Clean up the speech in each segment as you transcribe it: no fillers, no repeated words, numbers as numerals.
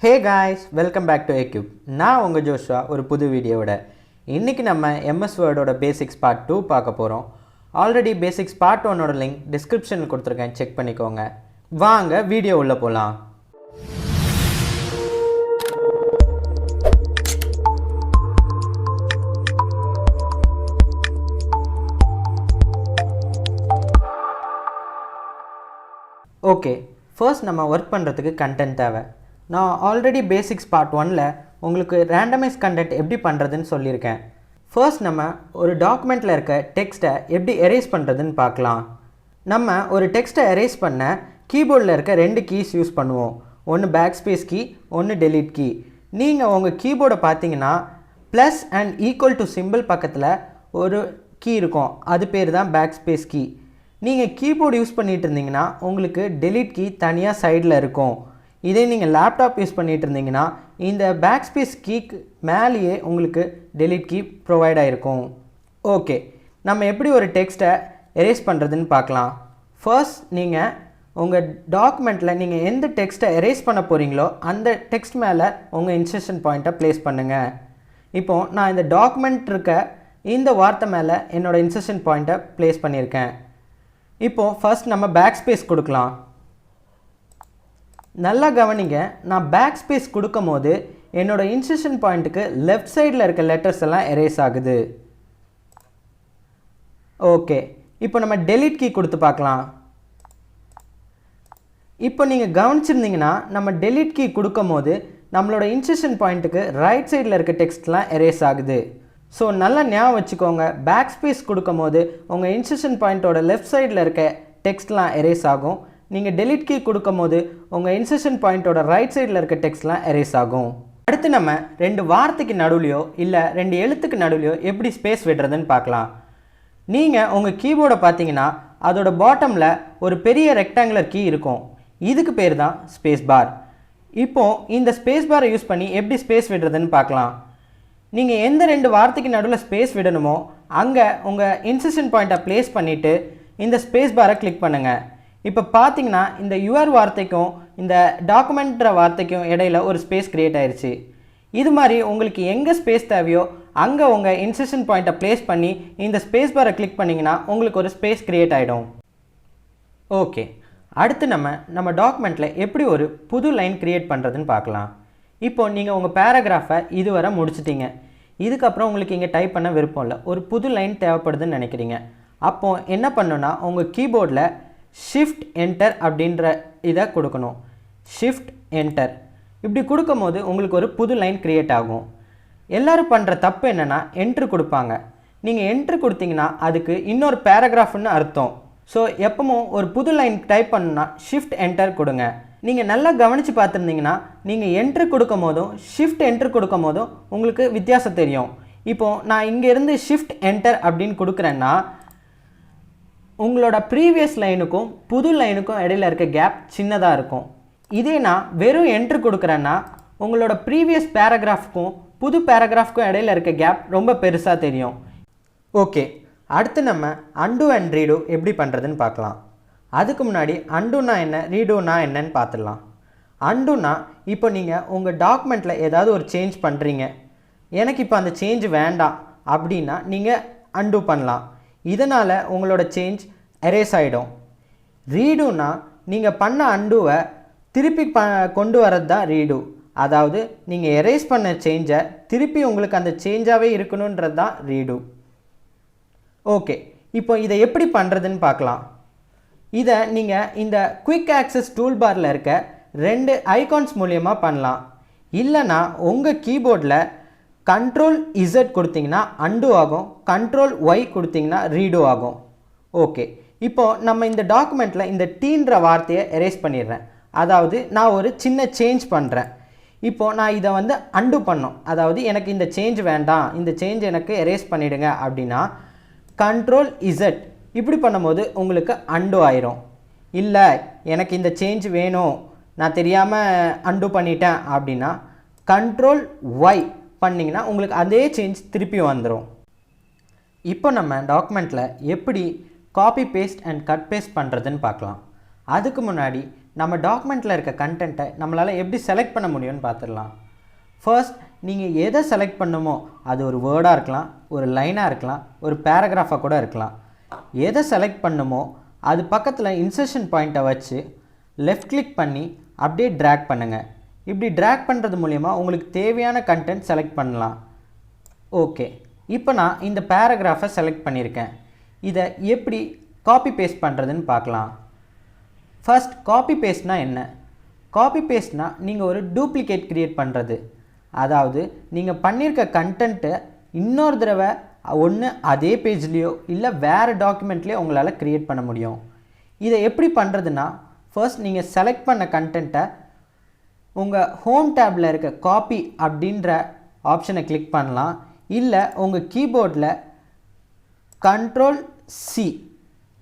Hey guys, welcome back to Ecube. நான் உங்க Joshua ஒரு புது வீடியோவோட. இன்னைக்கு நம்ம MS Word ஓட Basics Part 2 பார்க்க போறோம். ஆல்ரெடி Basics Part 1 ஓட லிங்க் டிஸ்கிரிப்ஷன்ல கொடுத்திருக்கேன், செக் பண்ணிக்கோங்க. வாங்க வீடியோ உள்ள போலாம். ஓகே, ஃபர்ஸ்ட் நம்ம ஒர்க் பண்ணுறதுக்கு கண்டென்ட் தேவை. நான் ஆல்ரெடி பேசிக்ஸ் பார்ட் 1ல் உங்களுக்கு ரேண்டமைஸ் கண்டென்ட் எப்படி பண்ணுறதுன்னு சொல்லியிருக்கேன். ஃபர்ஸ்ட் நம்ம ஒரு டாக்குமெண்ட்டில் இருக்க டெக்ஸ்ட்டை எப்படி எரேஸ் பண்ணுறதுன்னு பார்க்கலாம். நம்ம ஒரு டெக்ஸ்ட்டை எரேஸ் பண்ண கீபோர்டில் இருக்க 2 கீஸ் யூஸ் பண்ணுவோம். ஒன்று பேக் ஸ்பேஸ் கீ, ஒன்று டெலீட் கீ. நீங்கள் உங்கள் கீபோர்டை பார்த்தீங்கன்னா plus and equal to simple பக்கத்தில் ஒரு கீ இருக்கும், அது பேர் தான் பேக் ஸ்பேஸ் கீ. நீங்கள் கீபோர்டு யூஸ் பண்ணிகிட்டு இருந்தீங்கன்னா உங்களுக்கு டெலீட் கீ தனியாக சைடில் இருக்கும். இதே நீங்கள் லேப்டாப் யூஸ் பண்ணிகிட்டு இருந்தீங்கன்னா இந்த பேக் ஸ்பேஸ் கீக்கு மேலேயே உங்களுக்கு டெலீட் கீ ப்ரொவைட் ஆகிருக்கும். ஓகே, நம்ம எப்படி ஒரு டெக்ஸ்ட்டை எரேஸ் பண்ணுறதுன்னு பார்க்கலாம். ஃபர்ஸ்ட் நீங்கள் உங்கள் டாக்குமெண்ட்டில் நீங்கள் எந்த டெக்ஸ்ட்டை எரேஸ் பண்ண போகிறீங்களோ அந்த டெக்ஸ்ட் மேலே உங்கள் இன்சர்ஷன் பாயிண்ட்டை ப்ளேஸ் பண்ணுங்கள். இப்போது நான் இந்த டாக்குமெண்ட் இருக்க இந்த வார்த்தை மேலே என்னோடய இன்சர்ஷன் பாயிண்ட்டை ப்ளேஸ் பண்ணியிருக்கேன். இப்போது ஃபர்ஸ்ட் நம்ம பேக் ஸ்பேஸ் கொடுக்கலாம். நல்லா கவனிங்க, நான் பேக் ஸ்பேஸ் கொடுக்கும் போது என்னோடய இன்சர்ஷன் பாயிண்ட்டுக்கு லெஃப்ட் சைடில் இருக்க லெட்டர்ஸ் எல்லாம் எரேஸ் ஆகுது. ஓகே, இப்போ நம்ம டெலீட் கீ கொடுத்து பார்க்கலாம். இப்போ நீங்கள் கவனிச்சிருந்தீங்கன்னா நம்ம டெலீட் கீ கொடுக்கும் போது நம்மளோட இன்சர்ஷன் பாயிண்ட்டுக்கு ரைட் சைடில் இருக்க டெக்ஸ்ட்லாம் எரேஸ் ஆகுது. ஸோ நல்லா ஞாபகம் வச்சுக்கோங்க, பேக் ஸ்பேஸ் கொடுக்கும் போது உங்கள் இன்சர்ஷன் பாயிண்ட்டோட லெஃப்ட் சைடில் இருக்க டெக்ஸ்ட்லாம் எரேஸ் ஆகும். நீங்கள் டெலீட் கீ கொடுக்கும் போது உங்கள் இன்சர்ஷன் பாயிண்ட்டோட ரைட் சைடில் இருக்க டெக்ஸ்ட்லாம் எரேஸ் ஆகும். அடுத்து நம்ம 2 வார்த்தைக்கு நடுவுலையோ இல்லை 2 எழுத்துக்கு நடுவுலையோ எப்படி ஸ்பேஸ் விடுறதுன்னு பார்க்கலாம். நீங்கள் உங்கள் கீபோர்டை பார்த்தீங்கன்னா அதோட பாட்டமில் ஒரு பெரிய ரெக்டாங்குலர் கீ இருக்கும், இதுக்கு பேர் தான் ஸ்பேஸ் பார். இப்போது இந்த ஸ்பேஸ் பாரை யூஸ் பண்ணி எப்படி ஸ்பேஸ் விடுறதுன்னு பார்க்கலாம். நீங்கள் எந்த 2 வார்த்தைக்கு நடுவில் ஸ்பேஸ் விடணுமோ அங்கே உங்கள் இன்சர்ஷன் பாயிண்ட்டை ப்ளேஸ் பண்ணிவிட்டு இந்த ஸ்பேஸ் பாரை கிளிக் பண்ணுங்கள். இப்போ பார்த்தீங்கன்னா இந்த யுவர் வார்த்தைக்கும் இந்த டாக்குமெண்ட்ற வார்த்தைக்கும் இடையில ஒரு ஸ்பேஸ் க்ரியேட் ஆயிடுச்சு. இது மாதிரி உங்களுக்கு எங்கே ஸ்பேஸ் தேவையோ அங்கே உங்கள் இன்சர்ஷன் பாயிண்ட்டை ப்ளேஸ் பண்ணி இந்த ஸ்பேஸ் பாரை கிளிக் பண்ணிங்கன்னா உங்களுக்கு ஒரு ஸ்பேஸ் க்ரியேட் ஆகிடும். ஓகே, அடுத்து நம்ம டாக்குமெண்ட்டில் எப்படி ஒரு புது லைன் க்ரியேட் பண்ணுறதுன்னு பார்க்கலாம். இப்போது நீங்கள் உங்கள் பேராகிராஃபை இதுவரை முடிச்சிட்டிங்க. இதுக்கப்புறம் உங்களுக்கு இங்கே டைப் பண்ண விருப்பம் இல்லை, ஒரு புது லைன் தேவைப்படுதுன்னு நினைக்கிறீங்க. அப்போது என்ன பண்ணணுன்னா உங்கள் கீபோர்டில் ஷிஃப்ட் என்டர் அப்படின்ற இதை கொடுக்கணும். ஷிஃப்ட் என்டர் இப்படி கொடுக்கும் போது உங்களுக்கு ஒரு புது லைன் க்ரியேட் ஆகும். எல்லோரும் பண்ணுற தப்பு என்னென்னா என்ட்ரு கொடுப்பாங்க. நீங்கள் என்ட்ரு கொடுத்தீங்கன்னா அதுக்கு இன்னொரு பேராகிராஃப்னு அர்த்தம். ஸோ எப்பவும் ஒரு புது லைன் டைப் பண்ணுன்னா ஷிஃப்ட் என்டர் கொடுங்க. நீங்கள் நல்லா கவனித்து பார்த்துருந்தீங்கன்னா நீங்கள் என்ட்ரு கொடுக்கும் போதும் ஷிஃப்ட் என்ட்ரு கொடுக்கும் போதும் உங்களுக்கு வித்தியாசம் தெரியும். இப்போது நான் இங்கேருந்து ஷிஃப்ட் என்டர் அப்படின்னு கொடுக்குறேன்னா உங்களோட ப்ரீவியஸ் லைனுக்கும் புது லைனுக்கும் இடையில இருக்க கேப் சின்னதாக இருக்கும். இதே நான் வெறும் என்ட்ரு கொடுக்குறேன்னா உங்களோட ப்ரீவியஸ் பேராகிராஃப்க்கும் புது பேராகிராஃப்க்கும் இடையில இருக்க கேப் ரொம்ப பெருசாக தெரியும். ஓகே, அடுத்து நம்ம அண்டு அண்ட் ரீடு எப்படி பண்ணுறதுன்னு பார்க்கலாம். அதுக்கு முன்னாடி அண்டுனா என்ன, ரீடுனா என்னன்னு பார்த்துடலாம். அண்டுனா இப்போ நீங்கள் உங்கள் டாக்குமெண்ட்டில் ஏதாவது ஒரு சேஞ்ச் பண்ணுறீங்க, எனக்கு இப்போ அந்த சேஞ்ச் வேண்டாம் அப்படின்னா நீங்கள் அண்டு பண்ணலாம். இதனால் உங்களோட சேஞ்ச் எரேஸ் ஆகிடும். ரீடுனா நீங்கள் பண்ண அண்டுவை திருப்பி கொண்டு வரது தான் ரீடு. அதாவது நீங்கள் எரேஸ் பண்ண சேஞ்சை திருப்பி உங்களுக்கு அந்த சேஞ்சாகவே இருக்கணுன்றது தான் ரீடு. ஓகே, இப்போ இதை எப்படி பண்ணுறதுன்னு பார்க்கலாம். இதை நீங்கள் இந்த குயிக் ஆக்சஸ் டூல் பாரில் இருக்க 2 ஐகான்ஸ் மூலியமாக பண்ணலாம். இல்லைனா உங்கள் கீபோர்டில் கண்ட்ரோல் Z கொடுத்தீங்கன்னா அண்டு ஆகும், கண்ட்ரோல் Y கொடுத்தீங்கன்னா ரீடு ஆகும். ஓகே, இப்போது நம்ம இந்த டாக்குமெண்ட்டில் இந்த டீன்ற வார்த்தையை எரேஸ் பண்ணிடுறேன். அதாவது நான் ஒரு சின்ன சேஞ்ச் பண்ணுறேன். இப்போது நான் இதை அண்டு பண்ணோம், அதாவது எனக்கு இந்த சேஞ்ச் வேண்டாம், இந்த சேஞ்ச் எனக்கு எரேஸ் பண்ணிவிடுங்க அப்படின்னா கண்ட்ரோல் Z இப்படி பண்ணும்போது உங்களுக்கு அண்டு ஆயிரும். இல்லை எனக்கு இந்த சேஞ்ச் வேணும், நான் தெரியாமல் அண்டு பண்ணிட்டேன் அப்படின்னா கண்ட்ரோல் Y பண்ணிங்கன்னா உங்களுக்கு அதே சேஞ்ச் திருப்பி வந்துடும். இப்போ நம்ம டாக்குமெண்ட்டில் எப்படி copy paste and cut paste பண்ணுறதுன்னு பார்க்கலாம். அதுக்கு முன்னாடி நம்ம டாக்குமெண்ட்டில் இருக்க கண்டென்ட்டை நம்மளால் எப்படி செலக்ட் பண்ண முடியும்னு பார்த்துடலாம். ஃபர்ஸ்ட் நீங்கள் எதை செலக்ட் பண்ணுமோ அது ஒரு வேர்டாக இருக்கலாம், ஒரு லைனாக இருக்கலாம், ஒரு பேராகிராஃபாக கூட இருக்கலாம். எதை செலக்ட் பண்ணுமோ அது பக்கத்தில் இன்சர்ஷன் பாயிண்ட்டை வச்சு லெஃப்ட் கிளிக் பண்ணி அப்படியே ட்ராக் பண்ணுங்கள். இப்படி ட்ராக் பண்ணுறது மூலிமா உங்களுக்கு தேவையான கண்டென்ட் செலக்ட் பண்ணலாம். ஓகே, இப்போ நான் இந்த பேராகிராஃபை செலக்ட் பண்ணியிருக்கேன். இதை எப்படி காப்பி பேஸ்ட் பண்ணுறதுன்னு பார்க்கலாம். ஃபர்ஸ்ட் காப்பி பேஸ்ட்னால் என்ன? காப்பி பேஸ்ட்னால் நீங்கள் ஒரு டூப்ளிகேட் க்ரியேட் பண்ணுறது. அதாவது நீங்கள் பண்ணியிருக்க கண்டென்ட்டை இன்னொரு தடவை ஒன்று அதே பேஜ்லேயோ இல்லை வேறு டாக்குமெண்ட்லேயோ உங்களால் க்ரியேட் பண்ண முடியும். இதை எப்படி பண்ணுறதுன்னா, ஃபர்ஸ்ட் நீங்கள் செலக்ட் பண்ண கண்டென்ட்டை உங்கள் ஹோம் டேப்பில் இருக்க காப்பி அப்படின்ற ஆப்ஷனை கிளிக் பண்ணலாம். இல்லை உங்கள் கீபோர்டில் Ctrl+C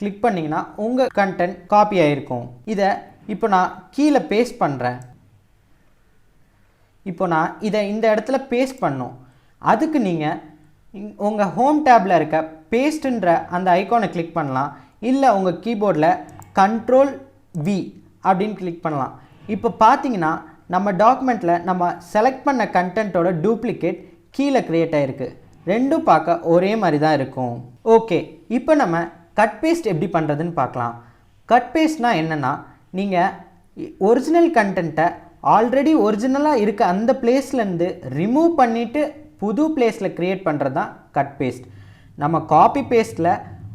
கிளிக் பண்ணிங்கன்னா உங்கள் கண்டென்ட் காப்பி ஆகிருக்கும். இதை இப்போ நான் கீழே பேஸ்ட் பண்ணுறேன். இப்போ நான் இதை இந்த இடத்துல பேஸ்ட் பண்ணணும். அதுக்கு நீங்கள் உங்கள் ஹோம் டேப்பில் இருக்க பேஸ்ட்டுன்ற அந்த ஐக்கானை கிளிக் பண்ணலாம். இல்லை உங்கள் கீபோர்டில் Ctrl+V அப்படின்னு கிளிக் பண்ணலாம். இப்போ பார்த்தீங்கன்னா நம்ம டாக்குமெண்ட்டில் நம்ம செலக்ட் பண்ண கண்டென்ட்டோட டூப்ளிகேட் கீழே க்ரியேட் ஆகிருக்கு. ரெண்டும் பார்க்க ஒரே மாதிரி தான் இருக்கும். ஓகே, இப்போ நம்ம கட் பேஸ்ட் எப்படி பண்ணுறதுன்னு பார்க்கலாம். கட் பேஸ்ட்னால் என்னென்னா, நீங்கள் ஒரிஜினல் கண்டென்ட்டை ஆல்ரெடி ஒரிஜினலாக இருக்க அந்த பிளேஸ்லேருந்து ரிமூவ் பண்ணிவிட்டு புது பிளேஸில் க்ரியேட் பண்ணுறது தான் கட் பேஸ்ட். நம்ம காப்பி பேஸ்ட்டில்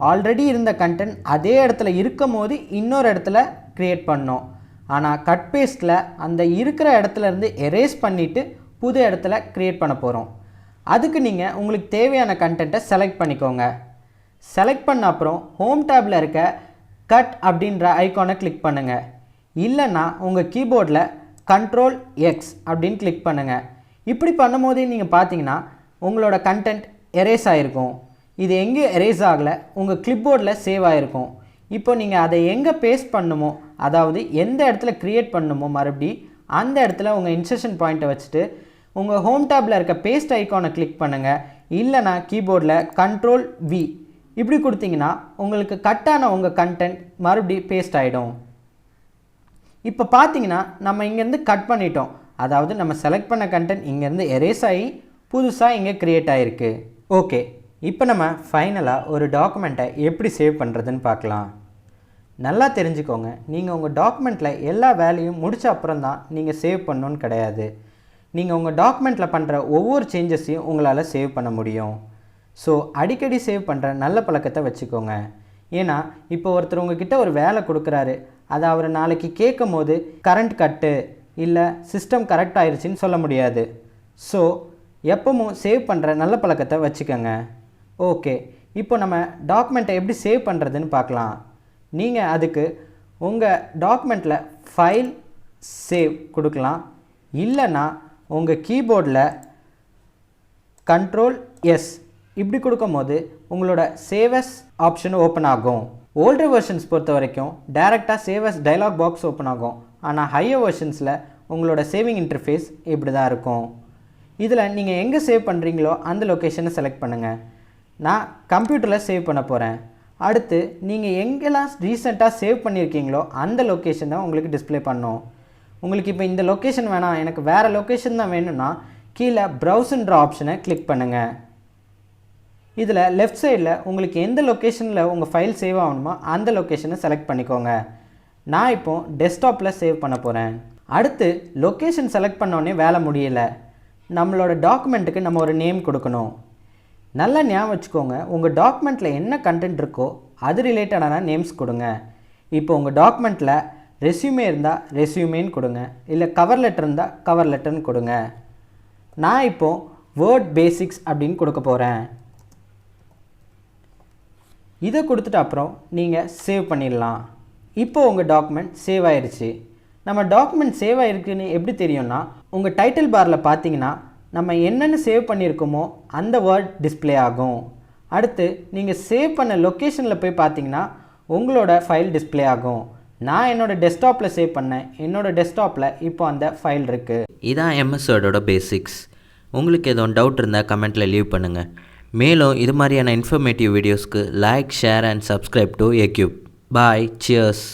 ஆல்ரெடி இருந்த கண்டென்ட் அதே இடத்துல இருக்கும் போது இன்னொரு இடத்துல க்ரியேட் பண்ணோம். ஆனால் கட் பேஸ்ட்டில் அந்த இருக்கிற இடத்துலேருந்து எரேஸ் பண்ணிவிட்டு புது இடத்துல க்ரியேட் பண்ண போகிறோம். அதுக்கு நீங்கள் உங்களுக்கு தேவையான கண்டென்ட்டை செலக்ட் பண்ணிக்கோங்க. செலக்ட் பண்ண அப்புறம் ஹோம் டேப்பில் இருக்க கட் அப்படின்ற ஐக்கானை கிளிக் பண்ணுங்கள். இல்லைன்னா உங்கள் கீபோர்டில் Ctrl+X அப்படின்னு கிளிக் பண்ணுங்கள். இப்படி பண்ணும்போதே நீங்கள் பார்த்தீங்கன்னா உங்களோட கண்டென்ட் எரேஸ் ஆகிருக்கும். இது எங்கேயும் எரேஸ் ஆகலை, உங்கள் கிளிப்போர்டில் சேவ் ஆகிருக்கும். இப்போ நீங்கள் அதை எங்கே பேஸ்ட் பண்ணுமோ, அதாவது எந்த இடத்துல க்ரியேட் பண்ணுமோ மறுபடி அந்த இடத்துல உங்கள் இன்சர்ஷன் பாயிண்ட்டை வச்சுட்டு உங்கள் ஹோம் டேப்பில் இருக்க பேஸ்ட் ஐக்கானை கிளிக் பண்ணுங்கள். இல்லைனா கீபோர்டில் Ctrl+V இப்படி கொடுத்தீங்கன்னா உங்களுக்கு கட்டான உங்கள் கண்டென்ட் மறுபடி பேஸ்ட் ஆகிடும். இப்போ பார்த்தீங்கன்னா நம்ம இங்கேருந்து கட் பண்ணிட்டோம். அதாவது நம்ம செலக்ட் பண்ண கண்டென்ட் இங்கேருந்து எரேஸ் ஆகி புதுசாக இங்கே க்ரியேட் ஆகிருக்கு. ஓகே, இப்போ நம்ம ஃபைனலாக ஒரு டாக்குமெண்ட்டை எப்படி சேவ் பண்ணுறதுன்னு பார்க்கலாம். நல்லா தெரிஞ்சுக்கோங்க, நீங்கள் உங்கள் டாக்குமெண்ட்டில் எல்லா வேலையும் முடித்த அப்புறம் தான் நீங்கள் சேவ் பண்ணணுன்னு கிடையாது. நீங்கள் உங்கள் டாக்குமெண்ட்டில் பண்ணுற ஒவ்வொரு சேஞ்சஸையும் உங்களால் சேவ் பண்ண முடியும். ஸோ அடிக்கடி சேவ் பண்ணுற நல்ல பழக்கத்தை வச்சுக்கோங்க. ஏன்னா இப்போ ஒருத்தர் உங்ககிட்ட ஒரு வேலை கொடுக்குறாரு, அதை அவர் நாளைக்கு கேட்கும் போது கரண்ட் கட்டு இல்லை சிஸ்டம் கரெக்ட் ஆயிடுச்சின்னு சொல்ல முடியாது. ஸோ எப்பவும் சேவ் பண்ணுற நல்ல பழக்கத்தை வச்சுக்கோங்க. ஓகே, இப்போ நம்ம டாக்குமெண்ட்டை எப்படி சேவ் பண்ணுறதுன்னு பார்க்கலாம். நீங்கள் அதுக்கு உங்கள் டாக்குமெண்ட்டில் ஃபைல் சேவ் கொடுக்கலாம். இல்லைன்னா உங்கள் கீபோர்டில் Ctrl+S இப்படி கொடுக்கும்போது உங்களோட சேவஸ் ஆப்ஷன் ஓப்பன் ஆகும். ஓல்டர் வெர்ஷன்ஸ் பொறுத்த வரைக்கும் டைரெக்டாக சேவஸ் டைலாக் பாக்ஸ் ஓப்பன் ஆகும். ஆனால் ஹையர் வெர்ஷன்ஸில் உங்களோட சேவிங் இன்டர்ஃபேஸ் இப்படி தான் இருக்கும். இதில் நீங்கள் எங்கே சேவ் பண்ணுறீங்களோ அந்த லொக்கேஷனை செலக்ட் பண்ணுங்கள். நான் கம்ப்யூட்டரில் சேவ் பண்ண போகிறேன். அடுத்து நீங்கள் எங்கெல்லாம் ரீசெண்டாக சேவ் பண்ணியிருக்கீங்களோ அந்த லொக்கேஷன் தான் உங்களுக்கு டிஸ்பிளே பண்ணணும். உங்களுக்கு இப்போ இந்த லொக்கேஷன் வேணாம், எனக்கு வேறு லொக்கேஷன் தான் வேணும்னா கீழே ப்ரௌஸ்ன்ற ஆப்ஷனை கிளிக் பண்ணுங்கள். இதில் லெஃப்ட் சைடில் உங்களுக்கு எந்த லொக்கேஷனில் உங்கள் ஃபைல் சேவ் ஆகணுமோ அந்த லொக்கேஷனை செலக்ட் பண்ணிக்கோங்க. நான் இப்போது டெஸ்க்டாப்பில் சேவ் பண்ண போகிறேன். அடுத்து லொக்கேஷன் செலக்ட் பண்ணோடனே வேலை முடியலை. நம்மளோட டாக்குமெண்ட்டுக்கு நம்ம ஒரு நேம் கொடுக்கணும். நல்லா ஞாபகம் வச்சுக்கோங்க, உங்கள் டாக்குமெண்ட்டில் என்ன கண்டென்ட் இருக்கோ அது ரிலேட்டடான நேம்ஸ் கொடுங்க. இப்போ உங்கள் டாக்குமெண்ட்டில் ரெஸ்யூமே இருந்தால் ரெஸ்யூமேன்னு கொடுங்க, இல்லை கவர் லெட்டர் இருந்தால் கவர் லெட்டர்னு கொடுங்க. நான் இப்போது வேர்ட் பேசிக்ஸ் அப்படின்னு கொடுக்க போகிறேன். இதை கொடுத்துட்டு அப்புறம் நீங்கள் சேவ் பண்ணிடலாம். இப்போ உங்கள் டாக்குமெண்ட் சேவ் ஆயிடுச்சு. நம்ம டாக்குமெண்ட் சேவ் ஆகிருக்குன்னு எப்படி தெரியும்னா, உங்கள் டைட்டில் பாரில் பார்த்தீங்கன்னா நம்ம என்னென்னு சேவ் பண்ணியிருக்கோமோ அந்த வேர்ட் டிஸ்பிளே ஆகும். அடுத்து நீங்கள் சேவ் பண்ண லொக்கேஷனில் போய் பார்த்தீங்கன்னா உங்களோட ஃபைல் டிஸ்பிளே ஆகும். நான் என்னோடய டெஸ்க்டாப்பில் சேவ் பண்ணேன். என்னோடய டெஸ்க்டாப்பில் இப்போ அந்த ஃபைல் இருக்குது. இதான் MS Wordோட பேசிக்ஸ். உங்களுக்கு எதுவும் டவுட் இருந்தால் கமெண்ட்டில் லீவ் பண்ணுங்கள். மேலும் இது மாதிரியான இன்ஃபர்மேட்டிவ் வீடியோஸ்க்கு like, share and subscribe to equip. Bye, cheers.